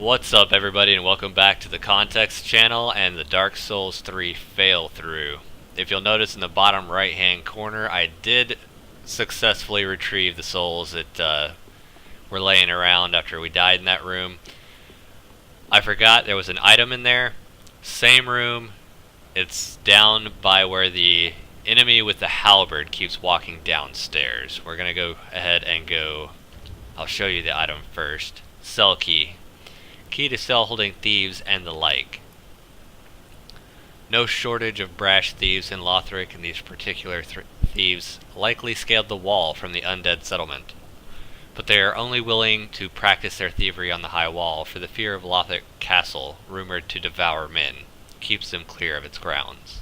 What's up, everybody, and welcome back to the Context channel and the Dark Souls 3 fail through. If you'll notice in the bottom right hand corner, I did successfully retrieve the souls that were laying around after we died in that room. I forgot there was an item in there. Same room. It's down by where the enemy with the halberd keeps walking downstairs. We're gonna go ahead and go. I'll show you the item first. Cell key. Key to cell holding thieves and the like. No shortage of brash thieves in Lothric, and these particular thieves likely scaled the wall from the undead settlement. But they are only willing to practice their thievery on the high wall, for the fear of Lothric Castle, rumored to devour men, keeps them clear of its grounds.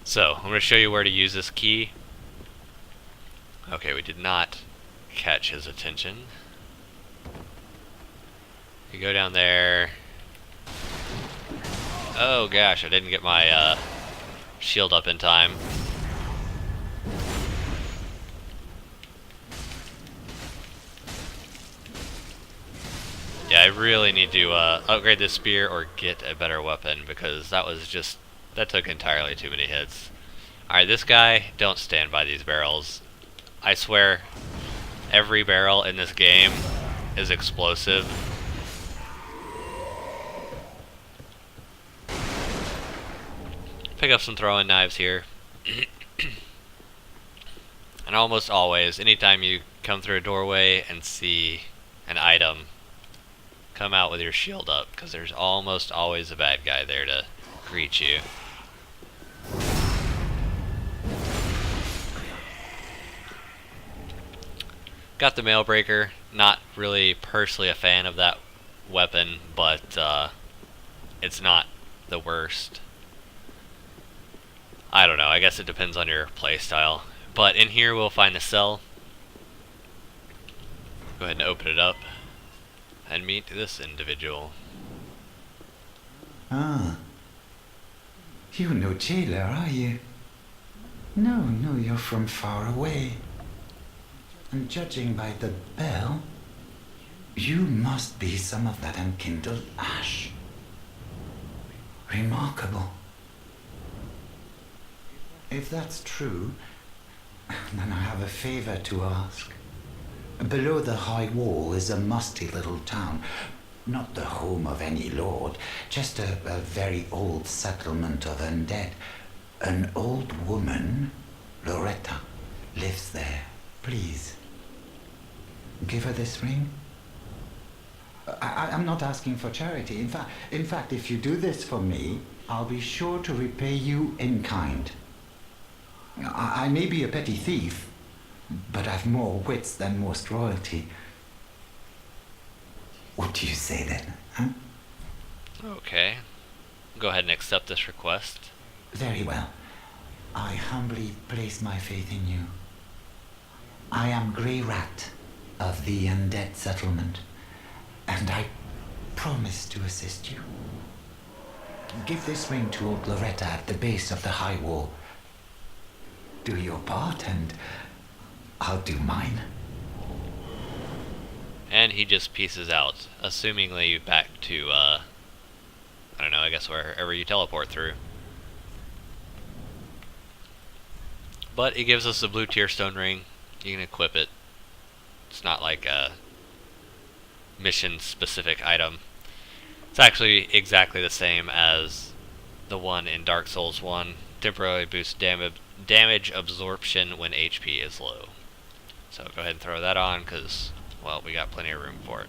So, I'm going to show you where to use this key. Okay, we did not catch his attention. You go down there. Oh gosh, I didn't get my shield up in time. Yeah, I really need to upgrade this spear or get a better weapon, because that took entirely too many hits. Alright, this guy, don't stand by these barrels. I swear, every barrel in this game is explosive. Pick up some throwing knives here. And almost always, anytime you come through a doorway and see an item, come out with your shield up, because there's almost always a bad guy there to greet you. Got the Mailbreaker. Not really personally a fan of that weapon, but it's not the worst. I don't know, I guess it depends on your playstyle. But in here we'll find the cell. Go ahead and open it up and meet this individual. Ah. You're no jailer, are you? No, you're from far away. And judging by the bell, you must be some of that unkindled ash. Remarkable. If that's true, then I have a favor to ask. Below the high wall is a musty little town. Not the home of any lord, just a very old settlement of undead. An old woman, Loretta, lives there. Please, give her this ring. I'm not asking for charity. In fact, if you do this for me, I'll be sure to repay you in kind. I may be a petty thief, but I've more wits than most royalty. What do you say then, huh? Okay. Go ahead and accept this request. Very well. I humbly place my faith in you. I am Greyrat of the Undead Settlement, and I promise to assist you. Give this ring to old Loretta at the base of the high wall. Do your part, and I'll do mine. And he just pieces out, assumingly back to, I don't know, I guess wherever you teleport through. But it gives us a blue tier stone ring. You can equip it. It's not like a mission-specific item. It's actually exactly the same as the one in Dark Souls 1. Temporarily boosts damage absorption when HP is low. So go ahead and throw that on, because, well, we got plenty of room for it.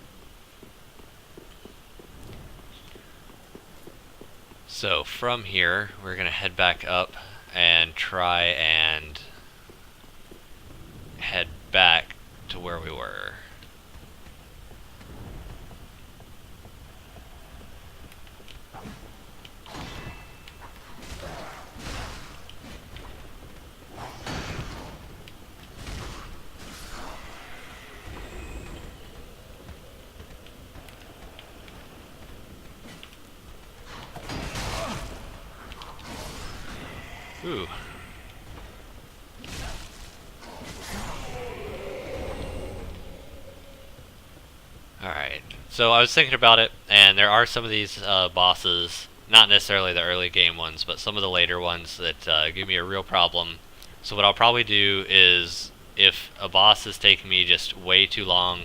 So from here, we're going to head back up and try and head back to where we were. Ooh. Alright, So I was thinking about it, and there are some of these bosses, not necessarily the early game ones, but some of the later ones that give me a real problem. So what I'll probably do is, if a boss is taking me just way too long,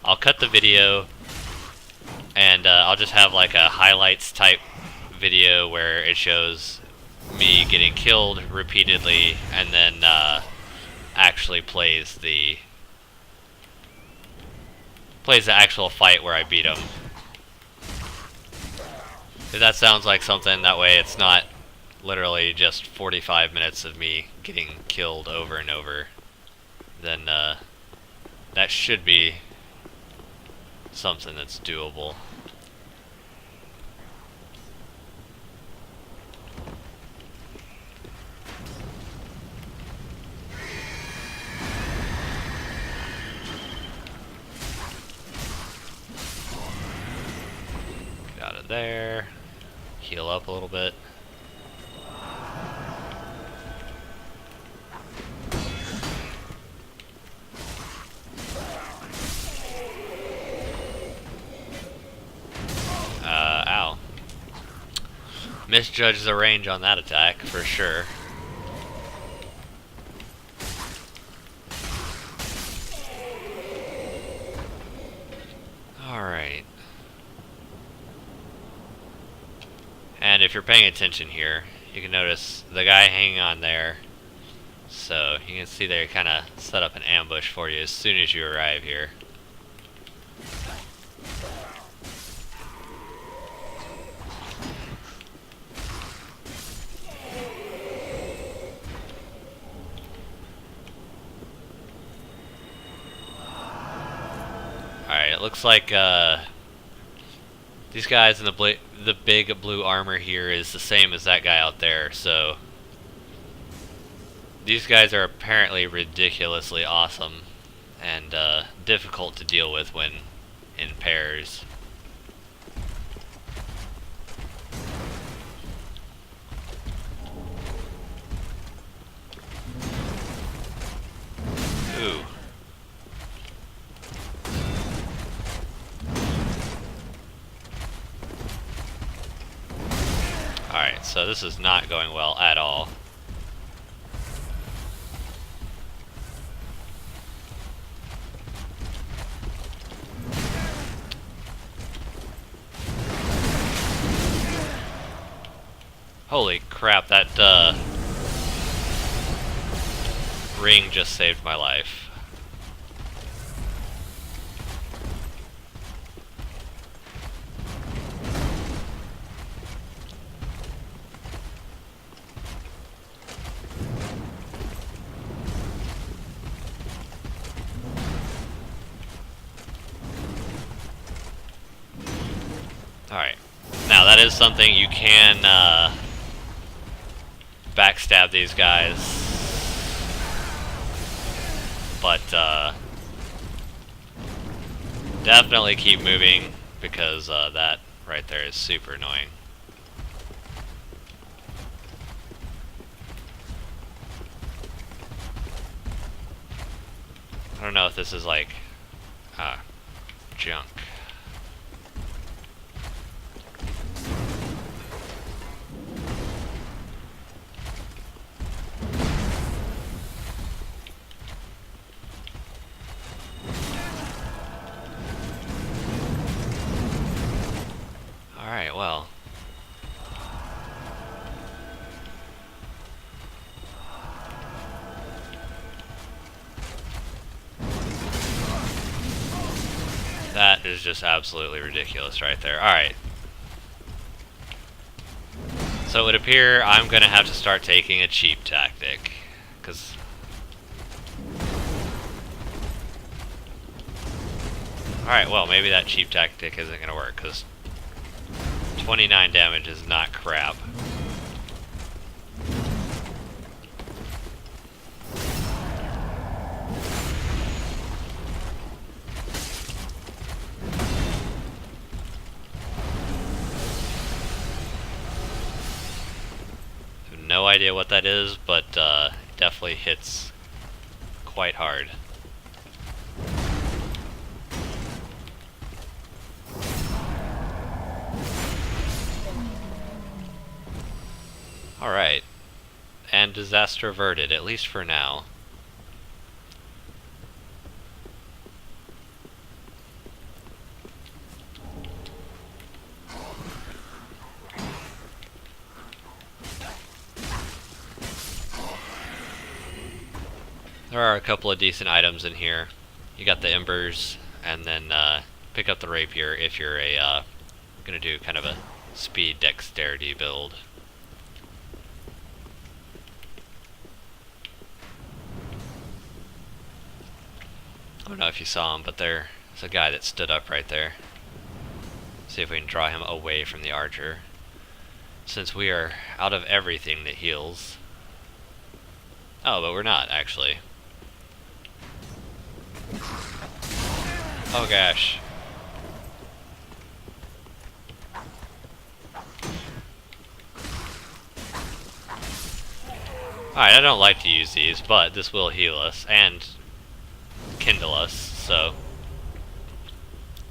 I'll cut the video, and I'll just have like a highlights type video where it shows me getting killed repeatedly, and then actually plays the actual fight where I beat him. If that sounds like something, that way it's not literally just 45 minutes of me getting killed over and over, then that should be something that's doable. Got it there. Heal up a little bit. Ow. Misjudged the range on that attack, for sure. Alright. And if you're paying attention here, you can notice the guy hanging on there. So you can see they kind of set up an ambush for you as soon as you arrive here. Alright, it looks like these guys in the big blue armor here is the same as that guy out there, so these guys are apparently ridiculously awesome and difficult to deal with when in pairs. Ooh. Alright, so this is not going well at all. Holy crap, that ring just saved my life. Alright, now that is something you can backstab these guys, but definitely keep moving, because that right there is super annoying. I don't know if this is like junk. Alright, well. That is just absolutely ridiculous right there. Alright. So it would appear I'm gonna have to start taking a cheap tactic, because alright, well, maybe that cheap tactic isn't gonna work, because 29 damage is not crap. No idea what that is, but it definitely hits quite hard. Alright. And disaster averted, at least for now. There are a couple of decent items in here. You got the embers, and then pick up the rapier if you're gonna do kind of a speed dexterity build. I don't know if you saw him, but there's a guy that stood up right there. See if we can draw him away from the archer. Since we are out of everything that heals. Oh, but we're not, actually. Oh gosh. Alright, I don't like to use these, but this will heal us and kindle us, so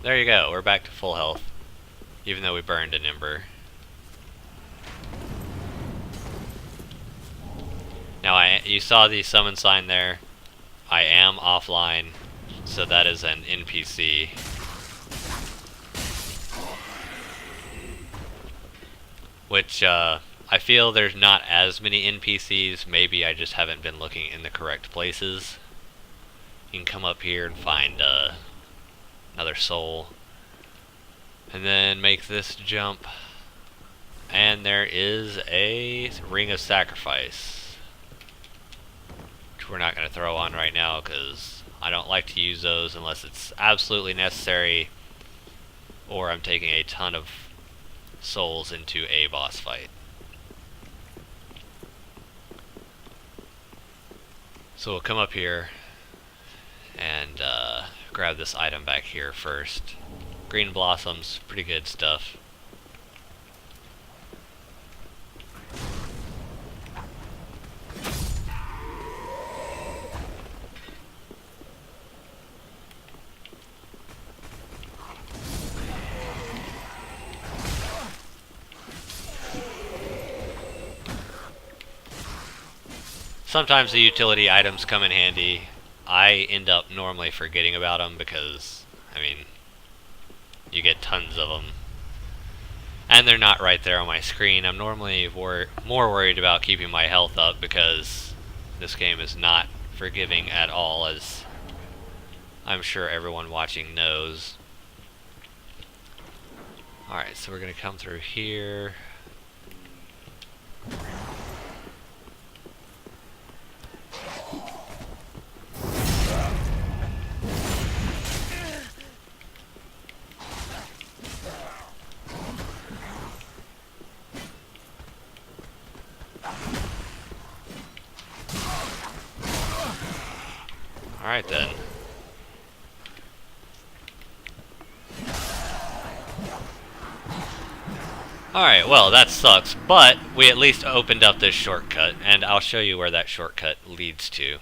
there you go, we're back to full health, even though we burned an ember. Now, you saw the summon sign there. I am offline, so that is an NPC. Which, I feel there's not as many NPCs, maybe I just haven't been looking in the correct places. You can come up here and find another soul. And then make this jump. And there is a Ring of Sacrifice. Which we're not going to throw on right now because I don't like to use those unless it's absolutely necessary. Or I'm taking a ton of souls into a boss fight. So we'll come up here and grab this item back here first. Green blossoms, pretty good stuff. Sometimes the utility items come in handy. I end up normally forgetting about them because, I mean, you get tons of them. And they're not right there on my screen. I'm normally more worried about keeping my health up because this game is not forgiving at all, as I'm sure everyone watching knows. Alright, so we're going to come through here. Alright then. Alright, well that sucks, but we at least opened up this shortcut, and I'll show you where that shortcut leads to.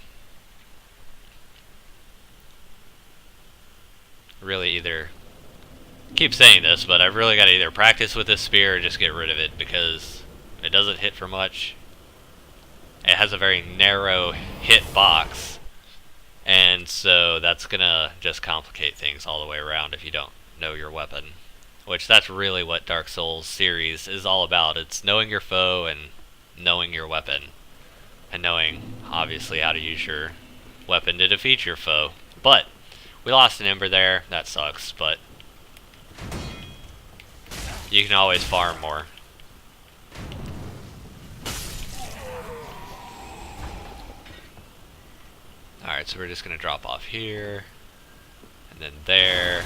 Really either... keep saying this, but I've really got to either practice with this spear or just get rid of it, because it doesn't hit for much. It has a very narrow hit box. And so that's gonna just complicate things all the way around if you don't know your weapon. Which that's really what Dark Souls series is all about. It's knowing your foe and knowing your weapon. And knowing, obviously, how to use your weapon to defeat your foe. But, we lost an ember there. That sucks, but you can always farm more. Alright, so we're just going to drop off here, and then there.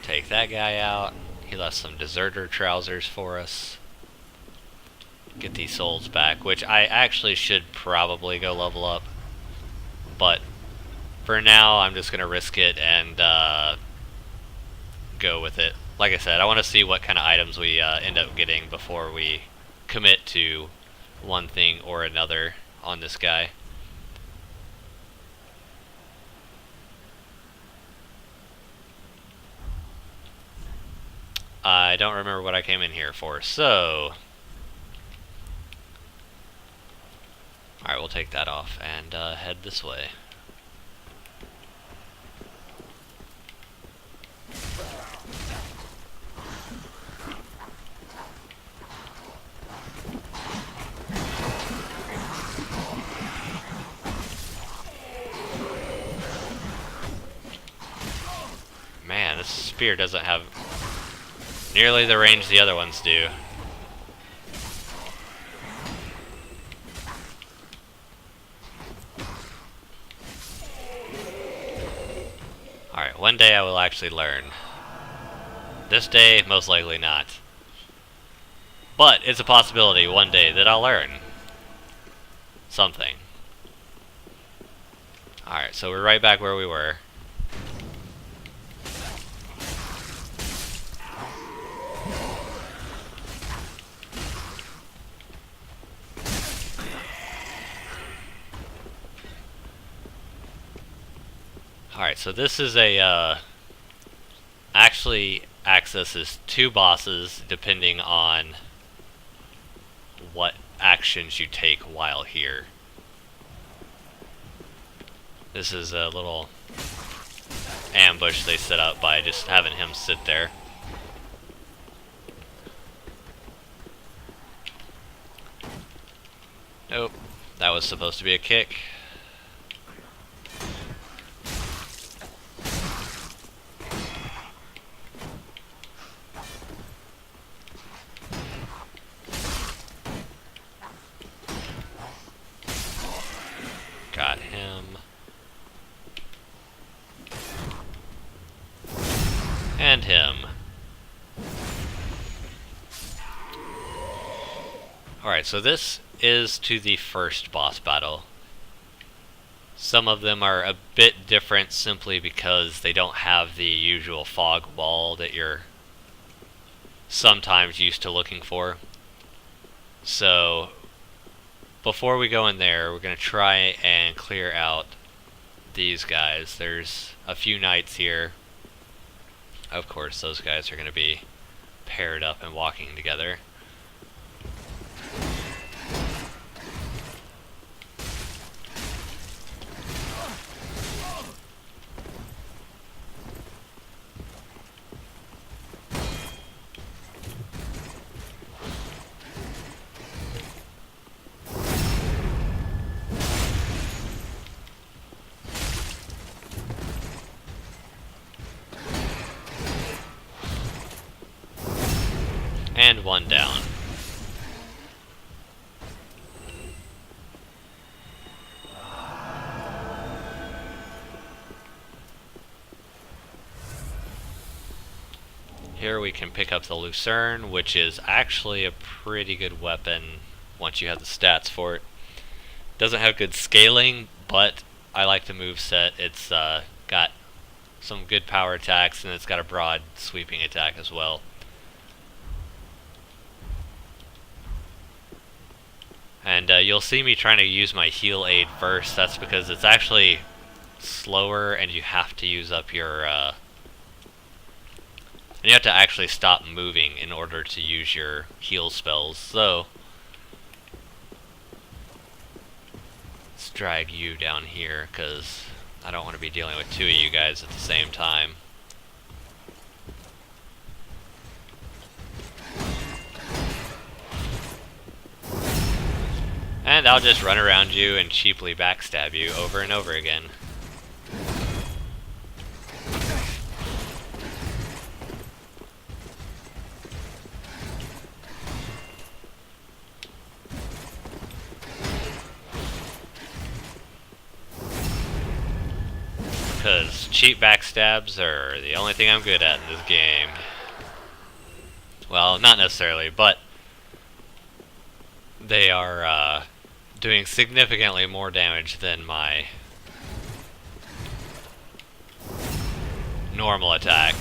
Take that guy out. He left some deserter trousers for us. Get these souls back, which I actually should probably go level up. But for now, I'm just going to risk it and go with it. Like I said, I want to see what kind of items we end up getting before we commit to one thing or another on this guy. I don't remember what I came in here for, so... Alright, we'll take that off and head this way. Man, this spear doesn't have nearly the range the other ones do. Alright, one day I will actually learn. This day, most likely not. But it's a possibility one day that I'll learn something. Alright, so we're right back where we were. Alright, so this is a, actually accesses 2 bosses depending on what actions you take while here. This is a little ambush they set up by just having him sit there. Nope, that was supposed to be a kick. Got him. And him. Alright, so this is to the first boss battle. Some of them are a bit different simply because they don't have the usual fog wall that you're sometimes used to looking for. So before we go in there, we're going to try and clear out these guys. There's a few knights here. Of course, those guys are going to be paired up and walking together. And one down. Here we can pick up the Lucerne, which is actually a pretty good weapon once you have the stats for it. Doesn't have good scaling, but I like the moveset. It's got some good power attacks, and it's got a broad sweeping attack as well. And you'll see me trying to use my heal aid first. That's because it's actually slower and you have to use up your... and you have to actually stop moving in order to use your heal spells. So, let's drag you down here because I don't want to be dealing with 2 of you guys at the same time. And I'll just run around you and cheaply backstab you over and over again. Because cheap backstabs are the only thing I'm good at in this game. Well, not necessarily, but they are doing significantly more damage than my normal attack.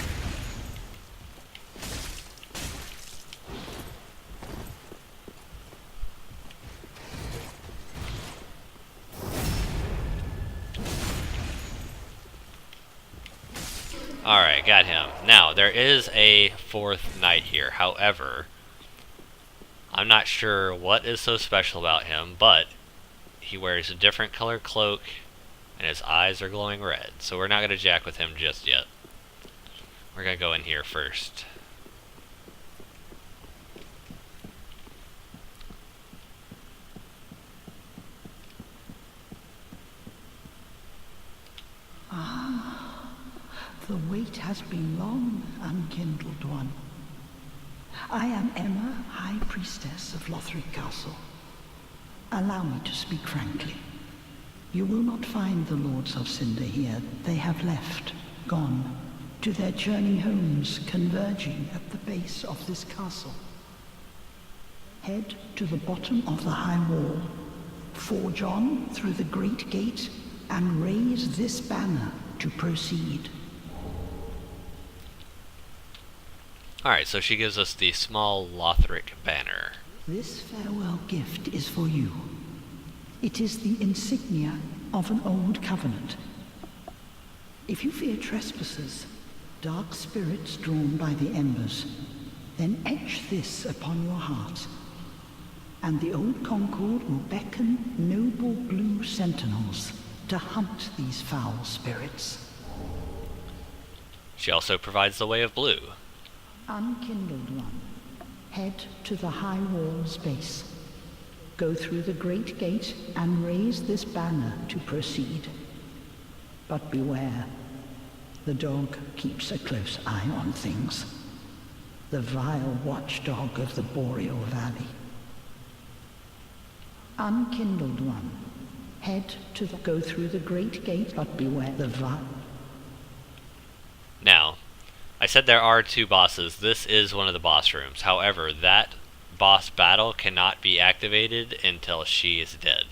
Alright, got him. Now, there is a fourth knight here. However, I'm not sure what is so special about him, but he wears a different colored cloak and his eyes are glowing red. So we're not going to jack with him just yet. We're going to go in here first. The wait has been long, unkindled one. I am Emma, High Priestess of Lothric Castle. Allow me to speak frankly. You will not find the Lords of Cinder here. They have left, gone, to their journey homes converging at the base of this castle. Head to the bottom of the high wall, forge on through the great gate, and raise this banner to proceed. Alright, so she gives us the small Lothric banner. This farewell gift is for you. It is the insignia of an old covenant. If you fear trespassers, dark spirits drawn by the embers, then etch this upon your heart, and the old Concord will beckon noble blue sentinels to hunt these foul spirits. She also provides the way of blue. Unkindled one, head to the high wall's base. Go through the great gate and raise this banner to proceed. But beware, the dog keeps a close eye on things. The vile watchdog of the Boreal Valley. Unkindled one, head to go through the great gate, but beware the vile. Now, I said there are two bosses. This is one of the boss rooms. However, that boss battle cannot be activated until she is dead.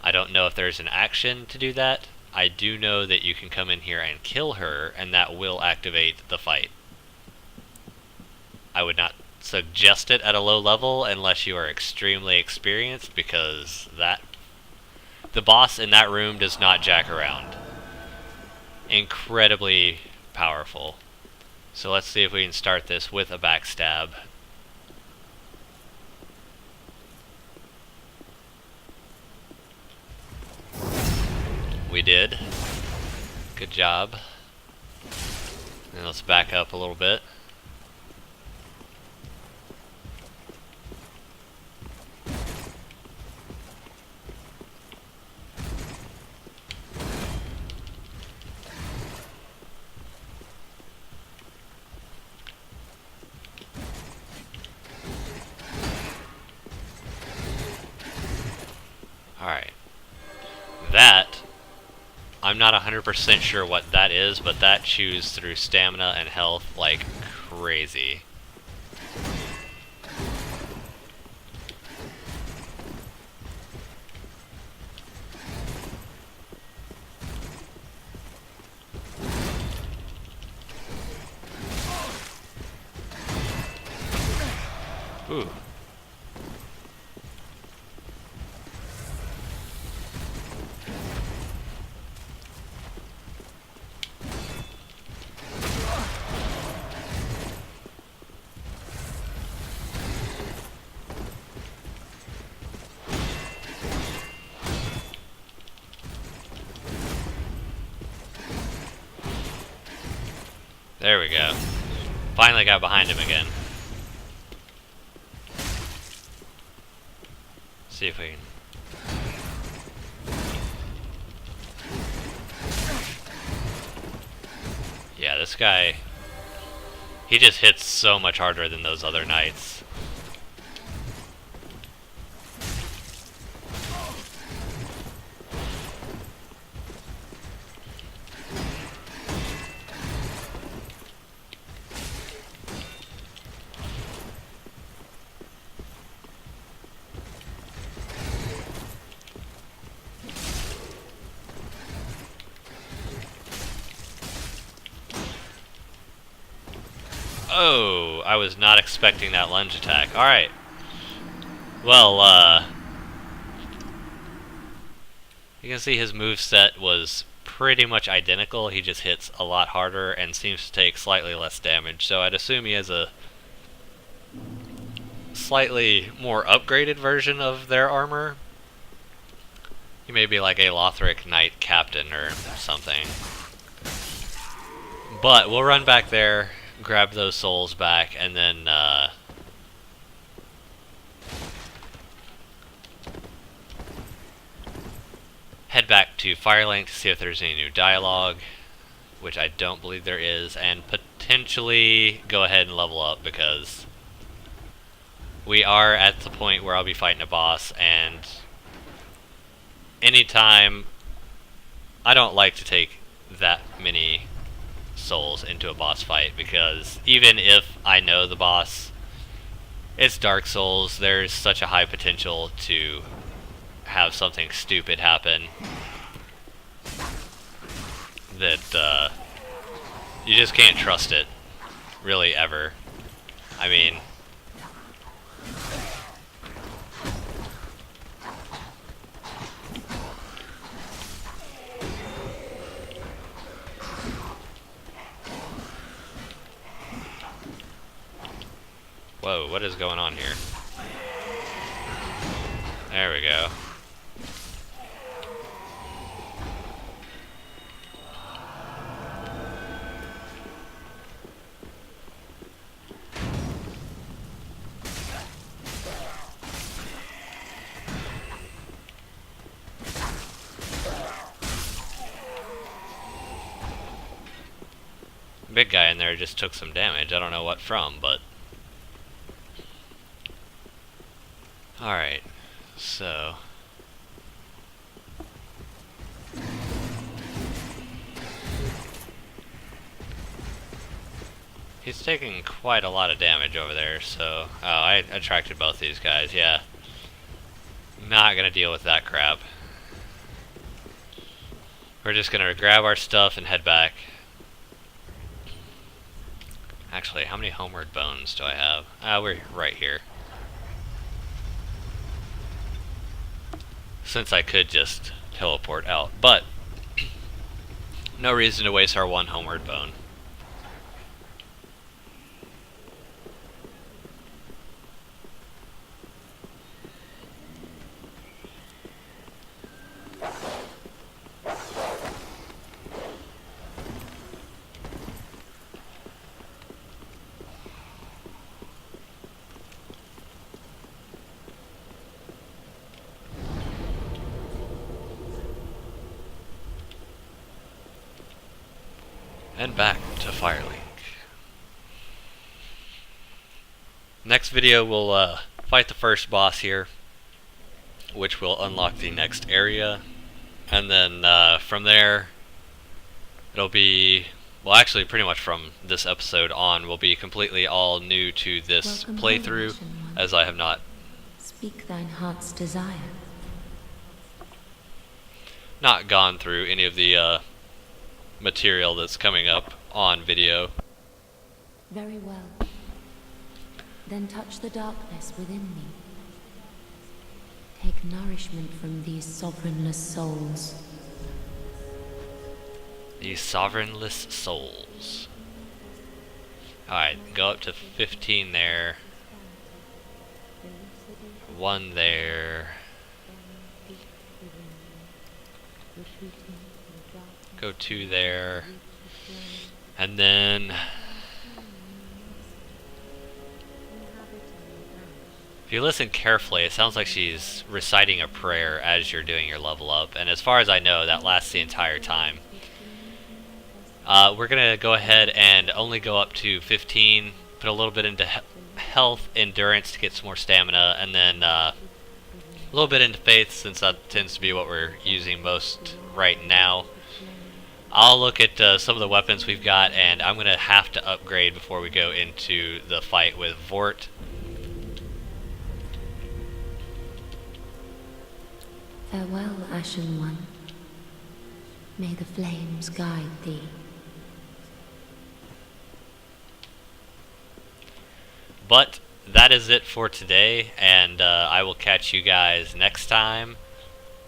I don't know if there's an action to do that. I do know that you can come in here and kill her, and that will activate the fight. I would not suggest it at a low level unless you are extremely experienced, because the boss in that room does not jack around. Incredibly powerful. So let's see if we can start this with a backstab. We did. Good job. And let's back up a little bit. Alright. That, I'm not 100% sure what that is, but that chews through stamina and health like crazy. Ooh. There we go. Finally got behind him again. See if we can... Yeah, this guy... He just hits so much harder than those other knights. Oh, I was not expecting that lunge attack. Alright. Well, you can see his moveset was pretty much identical. He just hits a lot harder and seems to take slightly less damage. So I'd assume he has a slightly more upgraded version of their armor. He may be like a Lothric Knight Captain or something. But we'll run back there, grab those souls back, and then head back to Firelink to see if there's any new dialogue, which I don't believe there is, and potentially go ahead and level up because we are at the point where I'll be fighting a boss, and anytime, I don't like to take that many souls into a boss fight, because even if I know the boss, it's Dark Souls, there's such a high potential to have something stupid happen that you just can't trust it, really, ever. I mean, whoa, what is going on here? There we go. Big guy in there just took some damage. I don't know what from, but alright, so he's taking quite a lot of damage over there, so oh, I attracted both these guys, yeah. Not gonna deal with that crap. We're just gonna grab our stuff and head back. Actually, how many homeward bones do I have? We're right here. Since I could just teleport out, but no reason to waste our one homeward bone. And back to Firelink. Next video we'll fight the first boss here, which will unlock the next area, and then from there it'll be, well, actually pretty much from this episode on will be completely all new to this playthrough, as I have not Speak thine heart's desire. Not gone through any of the material that's coming up on video. Very well. Then touch the darkness within me. Take nourishment from these sovereignless souls. These sovereignless souls. Alright, go up to 15 there. 1 there. Go 2 there. And then if you listen carefully, it sounds like she's reciting a prayer as you're doing your level up, and as far as I know, that lasts the entire time. We're gonna go ahead and only go up to 15, put a little bit into health, endurance to get some more stamina, and then a little bit into faith, since that tends to be what we're using most right now. I'll look at some of the weapons we've got, and I'm gonna have to upgrade before we go into the fight with Vort. Farewell, Ashen One. May the flames guide thee. But that is it for today, and I will catch you guys next time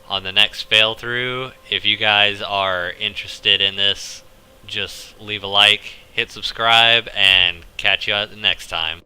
on the next fail through. If you guys are interested in this, just leave a like, hit subscribe, and catch you next time.